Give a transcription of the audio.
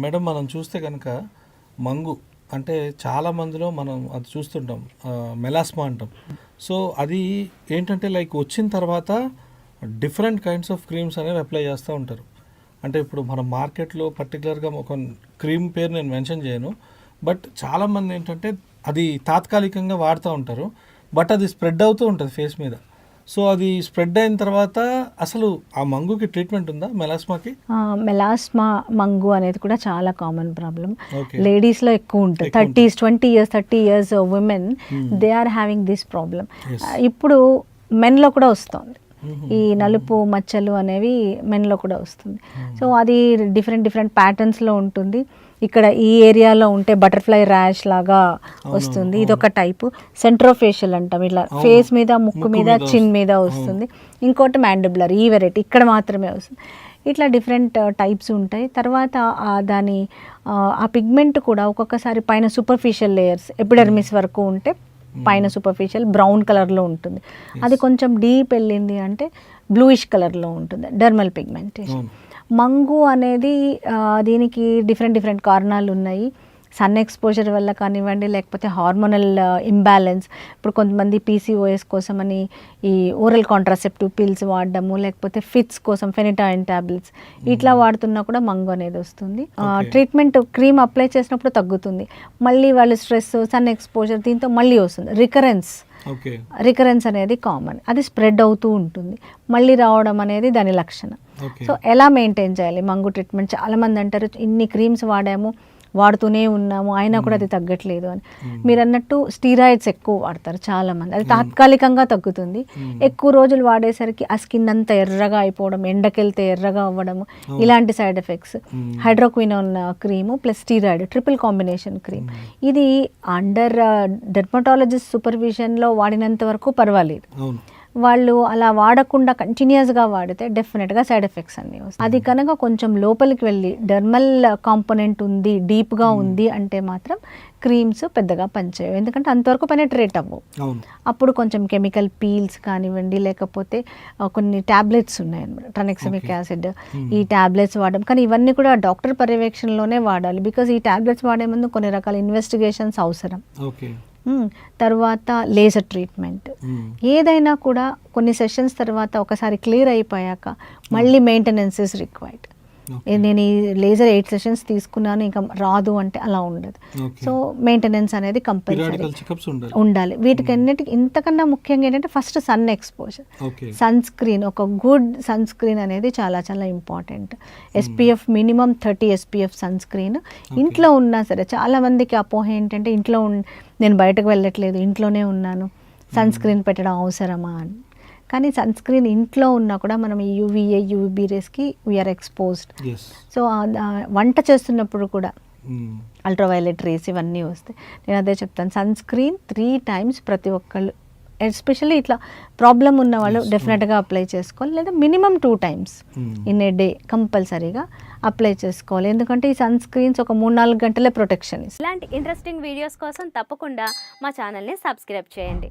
Madam మనం చూస్తే కనుక మంగు అంటే చాలా మందిలో మనం అది చూస్తుంటాం, మెలాస్మా అంటాం. సో అది ఏంటంటే లైక్ వచ్చిన తర్వాత డిఫరెంట్ కైండ్స్ ఆఫ్ క్రీమ్స్ అనేవి అప్లై చేస్తూ ఉంటారు. అంటే ఇప్పుడు మన మార్కెట్లో పర్టికులర్గా ఒక క్రీమ్ పేరు నేను మెన్షన్ చేయను, బట్ చాలామంది ఏంటంటే అది తాత్కాలికంగా వాడుతూ ఉంటారు, బట్ అది స్ప్రెడ్ అవుతూ ఉంటుంది ఫేస్ మీద. సో అది స్ప్రెడ్ అయిన తర్వాత అసలు ఆ మంగుకి ట్రీట్మెంట్ ఉందా, మెలాస్మాకి? మెలాస్మా మంగు అనేది కూడా చాలా కామన్ ప్రాబ్లం. ఓకే. లేడీస్లో ఎక్కువ ఉంటుంది. 30 years women they are having this problem. ఇప్పుడు మెన్లో కూడా వస్తుంది ఈ నలుపు మచ్చలు అనేవి, మెన్లో కూడా వస్తుంది. సో అది డిఫరెంట్ ప్యాటర్న్స్లో ఉంటుంది. ఇక్కడ ఈ ఏరియాలో ఉంటే బటర్ఫ్లై ర్యాష్ లాగా వస్తుంది, ఇదొక టైపు. సెంట్రోఫేషియల్ అంటాం, ఇట్లా ఫేస్ మీద, ముక్కు మీద, చిన్ మీద వస్తుంది. ఇంకోటి మ్యాండిబులర్, ఈ వెరైటీ ఇక్కడ మాత్రమే వస్తుంది. ఇట్లా డిఫరెంట్ టైప్స్ ఉంటాయి. తర్వాత దాని ఆ పిగ్మెంట్ కూడా ఒక్కొక్కసారి పైన సూపర్ఫిషియల్ లేయర్స్ ఎపిడర్మిస్ వరకు ఉంటే పైన సూపర్ఫిషియల్ బ్రౌన్ కలర్లో ఉంటుంది. అది కొంచెం డీప్ వెళ్ళింది అంటే బ్లూయిష్ కలర్లో ఉంటుంది, డెర్మల్ పిగ్మెంటేషన్. మంగు అనేది దీనికి డిఫరెంట్ కారణాలు ఉన్నాయి. సన్ ఎక్స్పోజర్ వల్ల కానివ్వండి, లేకపోతే హార్మోనల్ ఇంబ్యాలెన్స్. ఇప్పుడు కొంతమంది పీసీఓఎస్ కోసమని ఈ ఓరల్ కాంట్రాసెప్టివ్ పిల్స్ వాడడము, లేకపోతే ఫిట్స్ కోసం ఫెనిటాయిన్ టాబ్లెట్స్ ఇట్లా వాడుతున్నా కూడా మంగు అనేది వస్తుంది. ట్రీట్మెంట్ క్రీమ్ అప్లై చేసినప్పుడు తగ్గుతుంది, మళ్ళీ వాళ్ళు స్ట్రెస్, సన్ ఎక్స్పోజర్, దీంతో మళ్ళీ వస్తుంది రికరెన్స్ అనేది కామన్. అది స్ప్రెడ్ అవుతూ ఉంటుంది, మళ్ళీ రావడం అనేది దాని లక్షణం. సో ఎలా మెయింటైన్ చేయాలి మంగు ట్రీట్మెంట్? చాలామంది అంటారు ఇన్ని క్రీమ్స్ వాడుతూనే ఉన్నాము అయినా కూడా అది తగ్గట్లేదు అని. మీరు అన్నట్టు స్టీరాయిడ్స్ ఎక్కువ వాడతారు చాలామంది, అది తాత్కాలికంగా తగ్గుతుంది. ఎక్కువ రోజులు వాడేసరికి ఆ స్కిన్ అంతా ఎర్రగా అయిపోవడం, ఎండకెళ్తే ఎర్రగా అవ్వడము, ఇలాంటి side effects. Hydroquinone cream plus steroid triple combination cream, ఇది అండర్ డెర్మటాలజిస్ట్ సూపర్విజన్లో వాడినంత వరకు పర్వాలేదు. వాళ్ళు అలా వాడకుండా కంటిన్యూస్గా వాడితే డెఫినెట్గా సైడ్ ఎఫెక్ట్స్ అన్నీ వస్తాయి. అది కనుక కొంచెం లోపలికి వెళ్ళి డెర్మల్ కాంపోనెంట్ ఉంది, డీప్గా ఉంది అంటే మాత్రం క్రీమ్స్ పెద్దగా పనిచేయవు, ఎందుకంటే అంతవరకు పెనట్రేట్ అవ్వవు. అప్పుడు కొంచెం కెమికల్ పీల్స్ కానివ్వండి, లేకపోతే కొన్ని ట్యాబ్లెట్స్ ఉన్నాయి అన్నమాట, ట్రనెక్సమిక్ యాసిడ్, ఈ ట్యాబ్లెట్స్ వాడడం. కానీ ఇవన్నీ కూడా డాక్టర్ పర్యవేక్షణలోనే వాడాలి, బికాజ్ ఈ ట్యాబ్లెట్స్ వాడే ముందు కొన్ని రకాల ఇన్వెస్టిగేషన్స్ అవసరం. తర్వాత లేజర్ ట్రీట్మెంట్, ఏదైనా కూడా కొన్ని సెషన్స్ తర్వాత ఒకసారి క్లియర్ అయిపోయాక మళ్ళీ మెయింటెనెన్స్ ఇస్ రిక్వైర్డ్. నేను ఈ లేజర్ 8 సెషన్స్ తీసుకున్నాను ఇంకా రాదు అంటే అలా ఉండదు. సో మెయింటెనెన్స్ అనేది కంపల్సరీ ఉండాలి. వీటికన్నిటికి ఇంతకన్నా ముఖ్యంగా ఏంటంటే first sun exposure, sunscreen, ఒక గుడ్ సన్ స్క్రీన్ అనేది చాలా చాలా important. SPF minimum 30 SPF sunscreen ఇంట్లో ఉన్నా సరే. చాలా మందికి అపోహ ఏంటంటే ఇంట్లో నేను బయటకు వెళ్ళట్లేదు, ఇంట్లోనే ఉన్నాను, సన్ స్క్రీన్ పెట్టడం అవసరమా అని. కానీ సన్ స్క్రీన్ ఇంట్లో ఉన్నా కూడా మనం ఈ యూవీఏ యూవీబీ రేస్కి వీఆర్ ఎక్స్పోజ్డ్. సో వంట చేస్తున్నప్పుడు కూడా అల్ట్రావైలెట్ రేస్ ఇవన్నీ వస్తాయి. నేను అదే చెప్తాను, సన్ స్క్రీన్ 3 times ప్రతి ఒక్కళ్ళు, ఎస్పెషల్లీ ఇట్లా ప్రాబ్లం ఉన్న వాళ్ళు డెఫినెట్గా అప్లై చేసుకోవాలి, లేదా minimum 2 times in a day కంపల్సరీగా అప్లై చేసుకోవాలి. ఎందుకంటే ఈ సన్ స్క్రీన్స్ ఒక 3-4 గంటలే ప్రొటెక్షన్ ఇస్తాయి. ఇలాంటి ఇంట్రెస్టింగ్ వీడియోస్ కోసం తప్పకుండా మా ఛానల్ని సబ్స్క్రైబ్ చేయండి.